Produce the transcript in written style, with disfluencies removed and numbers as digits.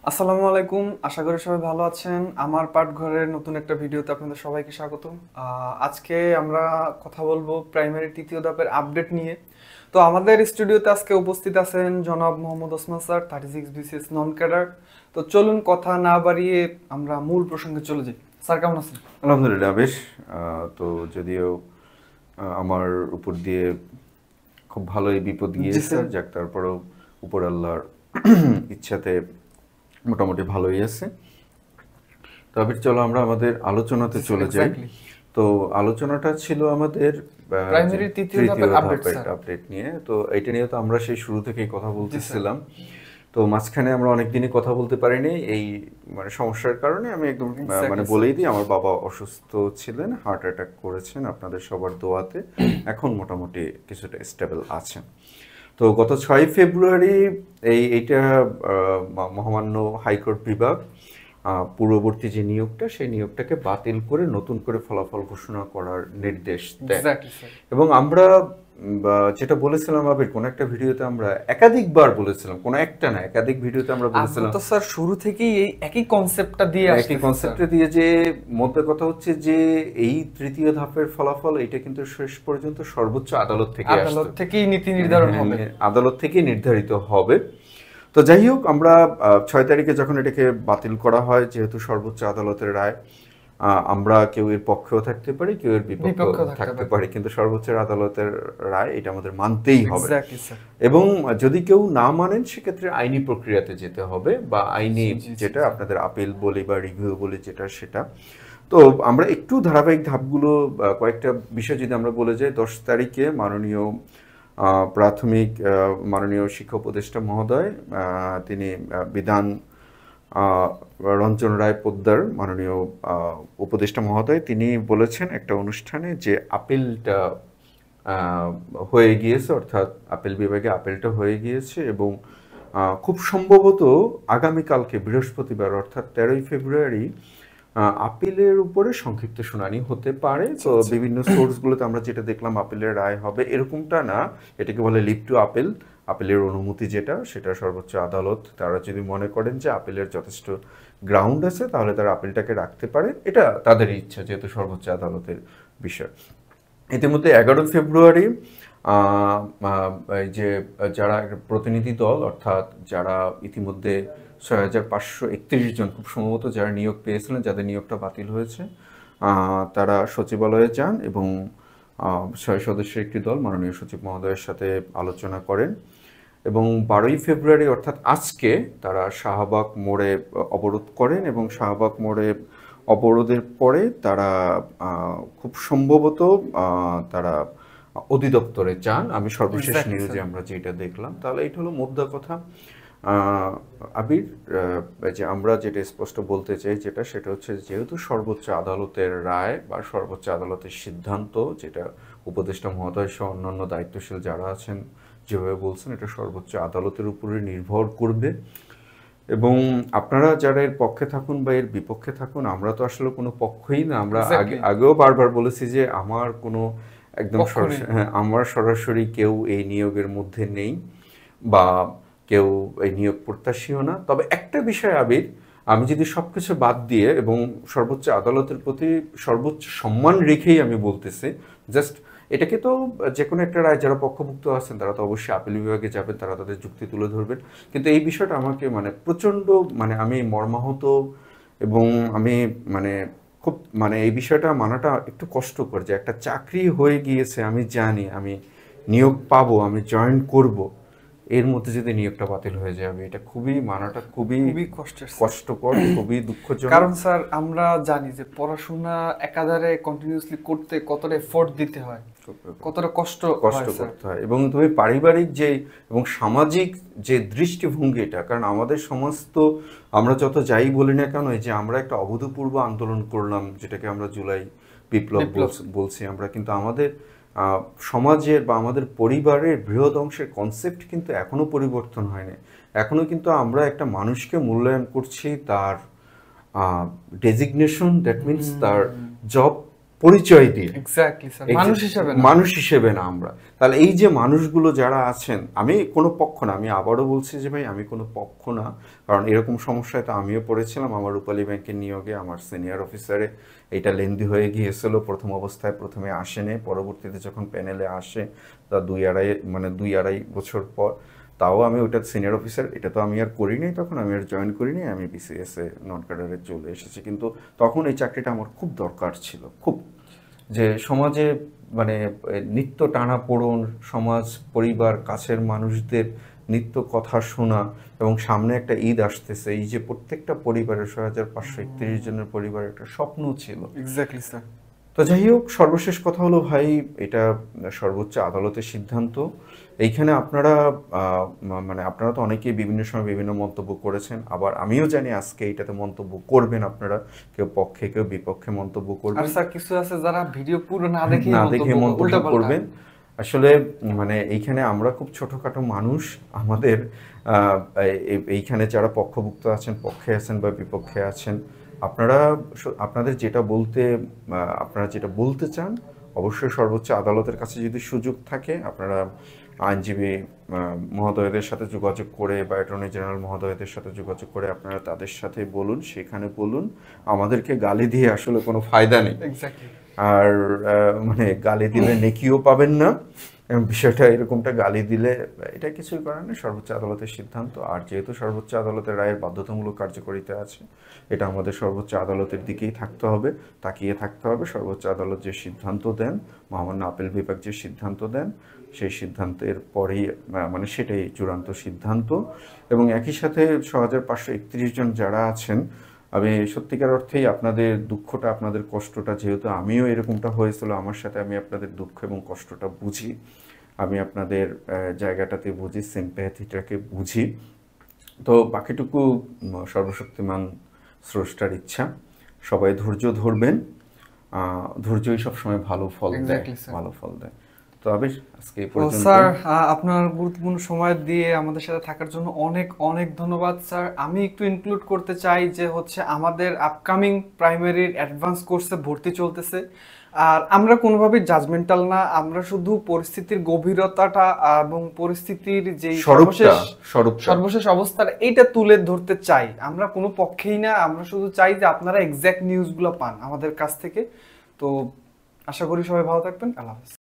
আসসালামু আলাইকুম, আশা করি সবাই ভালো আছেন। আমার পাঠঘরের নতুন একটা ভিডিওতে আপনাদের সবাইকে স্বাগতম। আজকে আমরা কথা বলবো প্রাইমারি তৃতীয় ধাপের আপডেট নিয়ে। তো আমাদের স্টুডিওতে আজকে উপস্থিত আছেন জনাব Mohammad Osman sir, 36 BCS non cadre. তো চলুন কথা না বাড়িয়ে আমরা মূল প্রসঙ্গে চলে যাই। স্যার কেমন আছেন? আলহামদুলিল্লাহ বেশ। তো যদিও আমার উপর দিয়ে খুব ভালোই বিপদ জি গিয়েছে, স্যার। যাক তারপরেও উপর আল্লাহর ইচ্ছাতে মোটামুটি ভালোই আছে। তবে চলো আমরা আমাদের আলোচনাতে জি স্যার, চলে যাই। এক্স্যাক্টলি। তো আলোচনাটা ছিল আমাদের যে প্রাইমারি তৃতীয় তৃতীয় ধাপের আপডেট ধাপের স্যার। আপডেট নিয়ে। তো এটা নিয়ে তো আমরা সেই শুরু থেকেই কথা জি স্যার। বলতেছিলাম। তো মাঝখানে আমরা অনেকদিনই কথা বলতে পারিনি এই মানে সমস্যার কারণে। আমি একদম মানে এক্স্যাক্টলি স্যার। বলেই দিই, আমার বাবা অসুস্থ ছিলেন, হার্ট অ্যাটাক করেছেন আপনাদের সবার দোয়াতে। এখন মোটামুটি কিছুটা স্টেবল আছেন। তো গত 6 ফেব্রুয়ারি এইটা মহামান্য হাইকোর্ট বিভাগ পূর্ববর্তী যে নিয়োগটা, সেই নিয়োগটাকে বাতিল করে নতুন করে ফলাফল ঘোষণা করার নির্দেশ দেয়। Exactly sir. এবং আমরা যেটা বলেছিলাম আবির, কোনো একটা ভিডিওতে আমরা একাধিকবার বলেছিলাম, কোনো একটা না একাধিক ভিডিওতে আমরা আমরা বলেছিলাম তো স্যার শুরু থেকেই এই একই কনসেপ্টটা দিয়ে একই আসতেছি স্যার। কনসেপ্টে দিয়ে, যে মধ্যে কথা হচ্ছে যে এই তৃতীয় ধাপের ফলাফল এটা কিন্তু শেষ পর্যন্ত সর্বোচ্চ আদালত থেকে আসতো। আদালত থেকেই নীতি নির্ধারণ হবে। আদালত থেকেই নির্ধারিত হবে। তো যাই হোক, আমরা 6 তারিখে যখন এটাকে বাতিল করা হয়, যেহেতু সর্বোচ্চ আদালতের রায়, আমরা কেউ এর পক্ষেও থাকতে পারি, কেউ এর বিপক্ষেও বিপক্ষেও থাকতে থাকতে পারে। পারি, কিন্তু সর্বোচ্চ আদালতের রায় এটা আমাদের মানতেই হবে। Exactly sir. এবং যদি কেউ না মানেন, সেক্ষেত্রে আইনি প্রক্রিয়াতে যেতে হবে, বা আইনি জি, জি, যেটা জি। আপনাদের আপিল বলি বা রিভিউ বলি যেটা, সেটা। তো আমরা একটু ধারাবাহিক ধাপগুলো কয়েকটা বিষয় যদি আমরা বলে যাই। 10 তারিখে মাননীয় মাননীয় শিক্ষা উপদেষ্টা মহোদয়, তিনি বিধান রঞ্জন রায় পোদ্দার, মাননীয় উপদেষ্টা মহোদয়, তিনি বলেছেন একটা অনুষ্ঠানে যে আপিলটা হয়ে গিয়েছে, অর্থাৎ আপিল বিভাগে আপিলটা হয়ে গিয়েছে, এবং খুব সম্ভবত আগামীকালকে বৃহস্পতিবার অর্থাৎ 13 ফেব্রুয়ারি আপিলের উপরে সংক্ষিপ্ত শুনানি হতে পারে। তো বিভিন্ন সোর্সগুলোতে আমরা যেটা দেখলাম, আপিলের রায় হবে এরকমটা না, এটাকে বলে লিভ টু আপিল। আপিলের অনুমতি যেটা, সেটা সর্বোচ্চ আদালত তারা যদি মনে করেন যে আপিলের যথেষ্ট গ্রাউন্ড আছে, তাহলে তারা আপিলটাকে রাখতে পারে। এটা তাদের ইচ্ছা, যেহেতু সর্বোচ্চ আদালতের বিষয়। ইতিমধ্যে 11 ফেব্রুয়ারি এই যে যারা প্রতিনিধি দল, অর্থাৎ যারা ইতিমধ্যে 6,531 জন খুব সম্ভবত যারা নিয়োগ পেয়েছিলেন, যাদের নিয়োগটা বাতিল হয়েছে, তারা সচিবালয়ে যান এবং 6 সদস্যের একটি দল মাননীয় সচিব মহোদয়ের সাথে আলোচনা করেন। এবং 12 ফেব্রুয়ারি অর্থাৎ আজকে তারা শাহবাগ মোড়ে অবরোধ করেন, এবং শাহবাগ মোড়ে অবরোধের পরে তারা খুব সম্ভবত তারা অধিদপ্তরে যান। আমি সর্বশেষ এক্স্যাক্টলি নিউজে স্যার। আমরা যেটা দেখলাম, তাহলে এটা হলো মোদ্দা কথা। আবির, যে আমরা যেটা স্পষ্ট বলতে চাই যেটা, সেটা হচ্ছে যেহেতু সর্বোচ্চ আদালতের রায় বা সর্বোচ্চ আদালতের সিদ্ধান্ত, যেটা উপদেষ্টা মহোদয় সহ অন্যান্য দায়িত্বশীল যারা আছেন যেভাবে বলছেন, এটা সর্বোচ্চ আদালতের উপরে নির্ভর করবে। এবং আপনারা যারা এর পক্ষে থাকুন বা এর বিপক্ষে থাকুন, আমরা তো আসলে কোনো পক্ষই না। আমরা এক্স্যাক্টলি। আগেও বারবার বলেছি যে আমার কোনো একদম পক্ষ নেই। আমার সরাসরি কেউ এই নিয়োগের মধ্যে নেই, বা কেউ এই নিয়োগ প্রত্যাশীও না। তবে একটা বিষয় আবির, আমি যদি সবকিছু বাদ দিয়ে এবং সর্বোচ্চ আদালতের প্রতি সর্বোচ্চ সম্মান রেখেই আমি বলতেছি, জাস্ট এটাকে তো যে কোনো একটা রায়, যারা পক্ষভুক্ত আছেন তারা তো অবশ্যই আপিল বিভাগে যাবেন, তারা তাদের যুক্তি তুলে ধরবেন। কিন্তু এই বিষয়টা আমাকে মানে প্রচণ্ড, মানে আমি মর্মাহত, এবং আমি মানে খুব মানে এই বিষয়টা মানাটা একটু কষ্টকর, যে একটা চাকরি হয়ে গিয়েছে, আমি জানি আমি নিয়োগ পাবো, আমি জয়েন করব, এর মধ্যে যদি নিয়োগটা বাতিল হয়ে যাবে, এটা খুবই মানাটা খুবই খুবই কষ্টের স্যার। কষ্টকর, খুবই দুঃখজনক। কারণ স্যার আমরা জানি যে পড়াশোনা একাধারে কন্টিনিউয়াসলি করতে কতটা এফোর্ট দিতে হয়, কতটা কষ্ট কষ্ট হয় স্যার। করতে হয়, এবং তুমি পারিবারিক যে এবং সামাজিক যে দৃষ্টিভঙ্গিটা, কারণ আমাদের সমাজ তো, আমরা যত যাই বলি না কেন, এই যে আমরা একটা অভূতপূর্ব আন্দোলন করলাম, যেটাকে আমরা জুলাই বিপ্লব বিপ্লব। বলছি আমরা, কিন্তু আমাদের সমাজের বা আমাদের পরিবারের বৃহৎ অংশের কনসেপ্ট কিন্তু এখনো পরিবর্তন হয়নি। এখনো কিন্তু আমরা একটা মানুষকে মূল্যায়ন করছি তার ডেজিগনেশন, দ্যাট মিনস তার জব পরিচয় দিয়ে, এক্স্যাক্টলি স্যার, মানুষ হিসেবে না। মানুষ হিসেবে না আমরা। তাহলে এই যে মানুষগুলো যারা আছেন, আমি কোনো পক্ষ না, আমি আবারও বলছি যে ভাই আমি কোনো পক্ষ না, কারণ এরকম সমস্যায় তো আমিও পড়েছিলাম। আমার রূপালী ব্যাংকের নিয়োগে আমার সিনিয়র অফিসারে এটা লেন্দি হয়ে গিয়েছিল। প্রথম অবস্থায় প্রথমে আসেনি, পরবর্তীতে যখন প্যানেলে আসে তা 2-2.5 বছর পর, তাও আমি ওটা সিনিয়র অফিসার, এটা তো আমি আর করিনি, তখন আমি আর জয়েন করিনি, আমি বিসিএস এ নন ক্যাডারে চলে এসেছি। কিন্তু তখন এই চাকরিটা আমার খুব দরকার ছিল, খুব, যে সমাজে মানে নিত্য টানাপোড়েন, সমাজ, পরিবার, কাছের মানুষদের নিত্য কথা শোনা, এবং সামনে একটা ঈদ আসতেছে, এই যে প্রত্যেকটা পরিবারের 6531 জনের পরিবারের একটা স্বপ্ন ছিল। Exactly sir. তো যাই হোক, সর্বশেষ কথা হলো ভাই, এটা সর্বোচ্চ আদালতের সিদ্ধান্ত। এইখানে আপনারা মানে আপনারা তো অনেকেই বিভিন্ন সময় বিভিন্ন মন্তব্য করেছেন, আবার আমিও জানি আজকে এইটাতে মন্তব্য করবেন আপনারা, কেউ পক্ষে কেউ বিপক্ষে মন্তব্য আর করবেন। স্যার কিছু আছে যারা ভিডিও পুরো না দেখে মন্তব্য করবেন। আসলে মানে এইখানে আমরা খুব ছোটখাটো মানুষ, আমাদের এইখানে যারা পক্ষভুক্ত আছেন, পক্ষে আছেন বা বিপক্ষে আছেন, আপনারা আপনাদের আপনারা যেটা বলতে চান, অবশ্যই সর্বোচ্চ আদালতের কাছে যদি সুযোগ থাকে, আপনারা আইনজীবী মহোদয়দের সাথে যোগাযোগ করে বা অ্যাটর্নি জেনারেল মহোদয়দের সাথে যোগাযোগ করে আপনারা তাদের সাথে বলুন, সেখানে বলুন। আমাদেরকে গালি দিয়ে আসলে কোনো ফায়দা নেই। আর মানে গালি দিলে নেকিও পাবেন না, এবং বিষয়টা এরকমটা, গালি দিলে এটা কিছুই করার নেই, সর্বোচ্চ আদালতের সিদ্ধান্ত। আর যেহেতু সর্বোচ্চ আদালতের রায়ের বাধ্যতামূলক কার্যকারিতা আছে, এটা আমাদের সর্বোচ্চ আদালতের দিকেই থাকতে হবে, তাকিয়ে থাকতে হবে। সর্বোচ্চ আদালত যে সিদ্ধান্ত দেন, মহামান্য আপিল বিভাগ যে সিদ্ধান্ত দেন, সেই সিদ্ধান্তের পরেই মানে সেটাই চূড়ান্ত সিদ্ধান্ত। এবং একই সাথে 6531 জন যারা আছেন, আমি সত্যিকার অর্থেই আপনাদের দুঃখটা, আপনাদের কষ্টটা, যেহেতু আমিও এরকমটা হয়েছিল আমার সাথে, আমি আপনাদের দুঃখ এবং কষ্টটা বুঝি, আমি আপনাদের জায়গাটাতে বুঝি, সিম্প্যাথিটাকে বুঝি। তো বাকিটুকু সর্বশক্তিমান স্রষ্টার ইচ্ছা। সবাই ধৈর্য ধরবেন, ধৈর্যই সবসময় ভালো ফল দেয়, ভালো ফল দেয়। তো আজকে এই পর্যন্ত। স্যার, আপনার গুরুত্বপূর্ণ সময় দিয়ে আমাদের সাথে থাকার জন্য অনেক অনেক ধন্যবাদ স্যার। আমি একটু ইনক্লুড করতে চাই যে হচ্ছে আমাদের আপকামিং প্রাইমারির অ্যাডভান্স কোর্সে ভর্তি চলতেছে, আর আমরা কোনোভাবেই জাজমেন্টাল না, আমরা শুধু পরিস্থিতির গভীরতাটা এবং পরিস্থিতির যে সর্বশেষ অবস্থাটা এইটা তুলে ধরতে চাই। আমরা কোনো পক্ষেই না, আমরা শুধু চাই যে আপনারা এক্সাক্ট নিউজগুলো পান আমাদের কাছ থেকে। তো আশা করি সবাই ভালো থাকবেন। আল্লাহ হাফেজ।